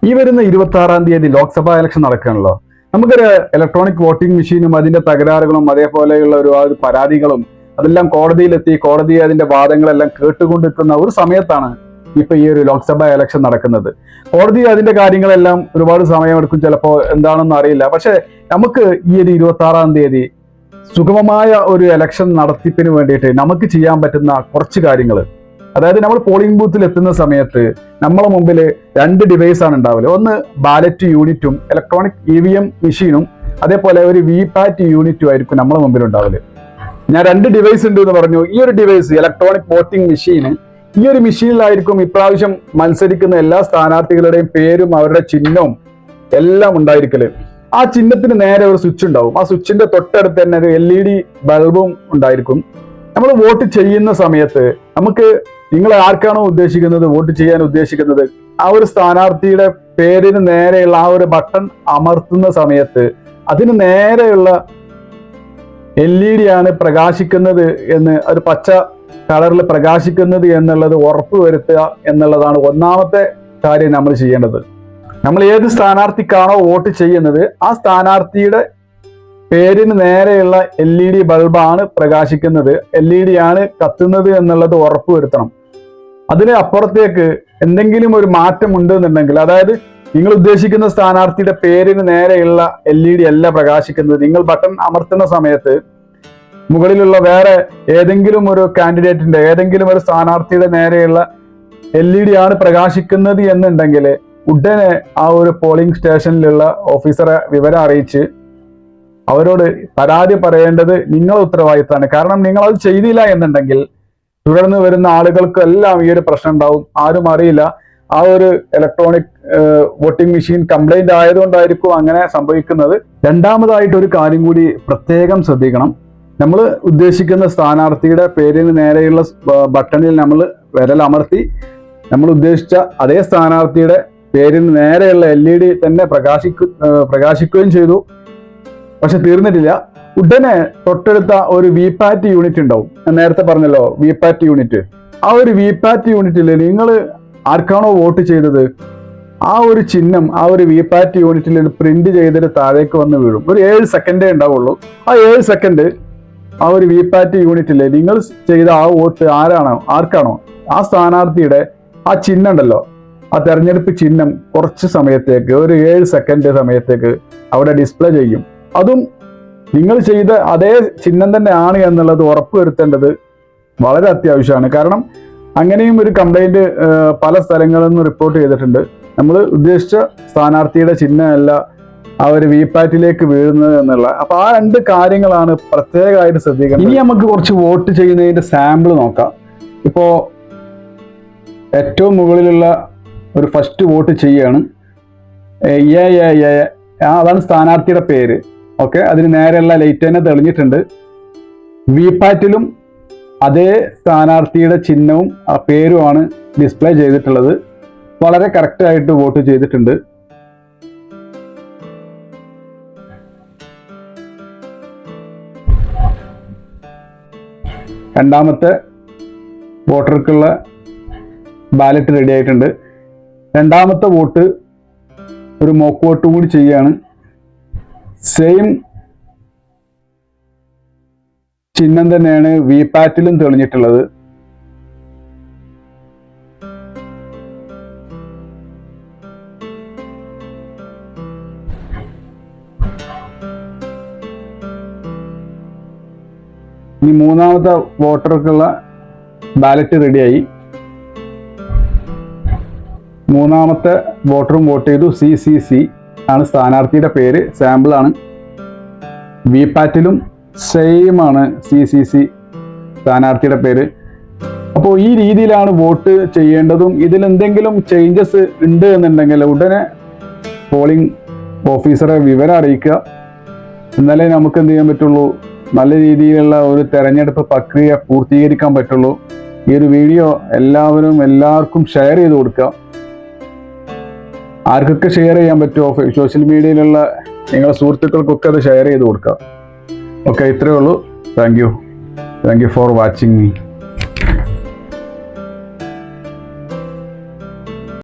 ഈ വരുന്ന 26-ാം തീയതി ലോക്സഭാ ഇലക്ഷൻ നടക്കുകയാണല്ലോ. നമുക്കൊരു ഇലക്ട്രോണിക് വോട്ടിംഗ് മെഷീനും അതിന്റെ തകരാറുകളും അതേപോലെയുള്ള ഒരുപാട് പരാതികളും അതെല്ലാം കോടതിയിലെത്തി കോടതി അതിന്റെ വാദങ്ങളെല്ലാം കേട്ടുകൊണ്ടിരിക്കുന്ന ഒരു സമയത്താണ് ഇപ്പൊ ഈ ഒരു ലോക്സഭാ ഇലക്ഷൻ നടക്കുന്നത്. കോടതി അതിന്റെ കാര്യങ്ങളെല്ലാം ഒരുപാട് സമയമെടുക്കും, ചിലപ്പോൾ എന്താണെന്ന് അറിയില്ല. പക്ഷെ നമുക്ക് ഈ ഒരു 26-ാം തീയതി സുഗമമായ ഒരു ഇലക്ഷൻ നടത്തിപ്പിന് വേണ്ടിയിട്ട് നമുക്ക് ചെയ്യാൻ പറ്റുന്ന കുറച്ച് കാര്യങ്ങൾ, അതായത് നമ്മൾ പോളിംഗ് ബൂത്തിൽ എത്തുന്ന സമയത്ത് നമ്മളെ മുമ്പിൽ 2 ഡിവൈസാണ് ഉണ്ടാവില്ല. ഒന്ന് ബാലറ്റ് യൂണിറ്റും ഇലക്ട്രോണിക് EVM മെഷീനും അതേപോലെ ഒരു VPAT യൂണിറ്റും ആയിരിക്കും നമ്മളെ മുമ്പിൽ ഉണ്ടാവില്ല. ഞാൻ 2 ഡിവൈസ് ഉണ്ട് എന്ന് പറഞ്ഞു. ഈ ഒരു ഡിവൈസ് ഇലക്ട്രോണിക് വോട്ടിംഗ് മെഷീന്, ഈ ഒരു മെഷീനിലായിരിക്കും ഇപ്രാവശ്യം മത്സരിക്കുന്ന എല്ലാ സ്ഥാനാർത്ഥികളുടെയും പേരും അവരുടെ ചിഹ്നവും എല്ലാം ഉണ്ടായിരിക്കല്. ആ ചിഹ്നത്തിന് നേരെ ഒരു സ്വിച്ച് ഉണ്ടാവും. ആ സ്വിച്ചിന്റെ തൊട്ടടുത്ത് തന്നെ ഒരു LED ബൾബും ഉണ്ടായിരിക്കും. നമ്മൾ വോട്ട് ചെയ്യുന്ന സമയത്ത് നമുക്ക് നിങ്ങൾ ആർക്കാണോ ഉദ്ദേശിക്കുന്നത്, വോട്ട് ചെയ്യാൻ ഉദ്ദേശിക്കുന്നത്, ആ ഒരു സ്ഥാനാർത്ഥിയുടെ പേരിന് നേരെയുള്ള ആ ഒരു ബട്ടൺ അമർത്തുന്ന സമയത്ത് അതിന് നേരെയുള്ള LED ആണ് പ്രകാശിക്കുന്നത് എന്ന്, ഒരു പച്ച കളറിൽ പ്രകാശിക്കുന്നത് എന്നുള്ളത് ഉറപ്പ് വരുത്തുക എന്നുള്ളതാണ് ഒന്നാമത്തെ കാര്യം നമ്മൾ ചെയ്യേണ്ടത്. നമ്മൾ ഏത് സ്ഥാനാർത്ഥിക്കാണോ വോട്ട് ചെയ്യുന്നത് ആ സ്ഥാനാർത്ഥിയുടെ പേരിന് നേരെയുള്ള LED ബൾബാണ് പ്രകാശിക്കുന്നത്, LED ആണ് കത്തുന്നത് എന്നുള്ളത് ഉറപ്പ് വരുത്തണം. അതിന് അപ്പുറത്തേക്ക് എന്തെങ്കിലും ഒരു മാറ്റം ഉണ്ടെന്നുണ്ടെങ്കിൽ, അതായത് നിങ്ങൾ ഉദ്ദേശിക്കുന്ന സ്ഥാനാർത്ഥിയുടെ പേരിന് നേരെയുള്ള LED അല്ല പ്രകാശിക്കുന്നത്, നിങ്ങൾ ബട്ടൺ അമർത്തുന്ന സമയത്ത് മുകളിലുള്ള വേറെ ഏതെങ്കിലും ഒരു കാൻഡിഡേറ്റിന്റെ, ഏതെങ്കിലും ഒരു സ്ഥാനാർത്ഥിയുടെ നേരെയുള്ള LED ആണ് പ്രകാശിക്കുന്നത് എന്നുണ്ടെങ്കിൽ ഉടനെ ആ ഒരു പോളിംഗ് സ്റ്റേഷനിലുള്ള ഓഫീസറെ വിവരം അറിയിച്ച് അവരോട് പരാതി പറയേണ്ടത് നിങ്ങളുടെ ഉത്തരവാദിത്തമാണ്. കാരണം നിങ്ങൾ അത് ചെയ്തില്ല എന്നുണ്ടെങ്കിൽ തുടർന്ന് വരുന്ന ആളുകൾക്കെല്ലാം ഈ ഒരു പ്രശ്നം ഉണ്ടാവും. ആരും അറിയില്ല ആ ഒരു ഇലക്ട്രോണിക് വോട്ടിംഗ് മെഷീൻ കംപ്ലൈന്റ് ആയതുകൊണ്ടായിരിക്കും അങ്ങനെ സംഭവിക്കുന്നത്. രണ്ടാമതായിട്ട് ഒരു കാര്യം കൂടി പ്രത്യേകം ശ്രദ്ധിക്കണം. നമ്മൾ ഉദ്ദേശിക്കുന്ന സ്ഥാനാർത്ഥിയുടെ പേരിന് നേരെയുള്ള ബട്ടണിൽ നമ്മൾ വിരൽ അമർത്തി നമ്മൾ ഉദ്ദേശിച്ച അതേ സ്ഥാനാർത്ഥിയുടെ പേരിന് നേരെയുള്ള LED തന്നെ പ്രകാശിക്കുകയും ചെയ്തു. പക്ഷെ തീർന്നിട്ടില്ല. ഉടനെ തൊട്ടടുത്ത ഒരു VPAT യൂണിറ്റ് ഉണ്ടാവും. ഞാൻ നേരത്തെ പറഞ്ഞല്ലോ VPAT യൂണിറ്റ്. ആ ഒരു VPAT യൂണിറ്റിൽ നിങ്ങൾ ആർക്കാണോ വോട്ട് ചെയ്തത് ആ ഒരു ചിഹ്നം ആ ഒരു VPAT യൂണിറ്റിൽ പ്രിന്റ് ചെയ്തിട്ട് താഴേക്ക് വന്ന് വീഴും. ഒരു 7 സെക്കൻഡേ ഉണ്ടാവുള്ളൂ. ആ 7 സെക്കൻഡ് ആ ഒരു VPAT യൂണിറ്റിൽ നിങ്ങൾ ചെയ്ത ആ വോട്ട് ആർക്കാണോ ആ സ്ഥാനാർത്ഥിയുടെ ആ ചിഹ്നം ഉണ്ടല്ലോ, ആ തെരഞ്ഞെടുപ്പ് ചിഹ്നം കുറച്ച് സമയത്തേക്ക്, ഒരു 7 സെക്കൻഡ് സമയത്തേക്ക് അവിടെ ഡിസ്പ്ലേ ചെയ്യും. അതും നിങ്ങൾ ചെയ്ത അതേ ചിഹ്നം തന്നെ ആണ് എന്നുള്ളത് ഉറപ്പുവരുത്തേണ്ടത് വളരെ അത്യാവശ്യമാണ്. കാരണം അങ്ങനെയും ഒരു കംപ്ലൈന്റ് പല സ്ഥലങ്ങളിൽ നിന്ന് റിപ്പോർട്ട് ചെയ്തിട്ടുണ്ട്. നമ്മൾ ഉദ്ദേശിച്ച സ്ഥാനാർത്ഥിയുടെ ചിഹ്നമല്ല ആ ഒരു VPATിലേക്ക് വീഴുന്നത് എന്നുള്ള. അപ്പൊ ആ 2 കാര്യങ്ങളാണ് പ്രത്യേകമായിട്ട് ശ്രദ്ധിക്കുന്നത്. ഇനി നമുക്ക് കുറച്ച് വോട്ട് ചെയ്യുന്നതിന്റെ സാമ്പിൾ നോക്കാം. ഇപ്പോ ഏറ്റവും മുകളിലുള്ള ഒരു ഫസ്റ്റ് വോട്ട് ചെയ്യാണ്, അതാണ് സ്ഥാനാർത്ഥിയുടെ പേര്. ഓക്കെ, അതിന് നേരെയുള്ള ലൈറ്റ് തന്നെ തെളിഞ്ഞിട്ടുണ്ട്. VPATിലും അതേ സ്ഥാനാർത്ഥിയുടെ ചിഹ്നവും ആ പേരുമാണ് ഡിസ്പ്ലേ ചെയ്തിട്ടുള്ളത്. വളരെ കറക്റ്റായിട്ട് വോട്ട് ചെയ്തിട്ടുണ്ട്. രണ്ടാമത്തെ വോട്ടർക്കുള്ള ബാലറ്റ് റെഡി ആയിട്ടുണ്ട്. രണ്ടാമത്തെ വോട്ട് ഒരു മോക്ക് വോട്ട് കൂടി ചെയ്യാണ്. സെയിം ചിഹ്നം തന്നെയാണ് VPATിലും തെളിഞ്ഞിട്ടുള്ളത്. ഇനി മൂന്നാമത്തെ വോട്ടർക്കുള്ള ബാലറ്റ് റെഡിയായി. മൂന്നാമത്തെ വോട്ടറും വോട്ട് ചെയ്തു. CCC ആണ് സ്ഥാനാർത്ഥിയുടെ പേര്, സാമ്പിൾ ആണ്. VPATിലും സെയിം ആണ് CCC സ്ഥാനാർത്ഥിയുടെ പേര്. അപ്പോൾ ഈ രീതിയിലാണ് വോട്ട് ചെയ്യേണ്ടതും. ഇതിൽ എന്തെങ്കിലും ചേഞ്ചസ് ഉണ്ട് എന്നുണ്ടെങ്കിൽ ഉടനെ പോളിംഗ് ഓഫീസറെ വിവരം അറിയിക്കുക. എന്നാലേ നമുക്ക് എന്ത് ചെയ്യാൻ പറ്റുള്ളൂ, നല്ല രീതിയിലുള്ള ഒരു തെരഞ്ഞെടുപ്പ് പ്രക്രിയ പൂർത്തീകരിക്കാൻ പറ്റുള്ളൂ. ഈ ഒരു വീഡിയോ എല്ലാവർക്കും ഷെയർ ചെയ്ത് കൊടുക്കുക. ആർക്കൊക്കെ ഷെയർ ചെയ്യാൻ പറ്റുമോ സോഷ്യൽ മീഡിയയിലുള്ള നിങ്ങളുടെ സുഹൃത്തുക്കൾക്കൊക്കെ അത് ഷെയർ ചെയ്ത് കൊടുക്കുക. ഓക്കെ, ഇത്രയേ ഉള്ളൂ. Thank you for watching me.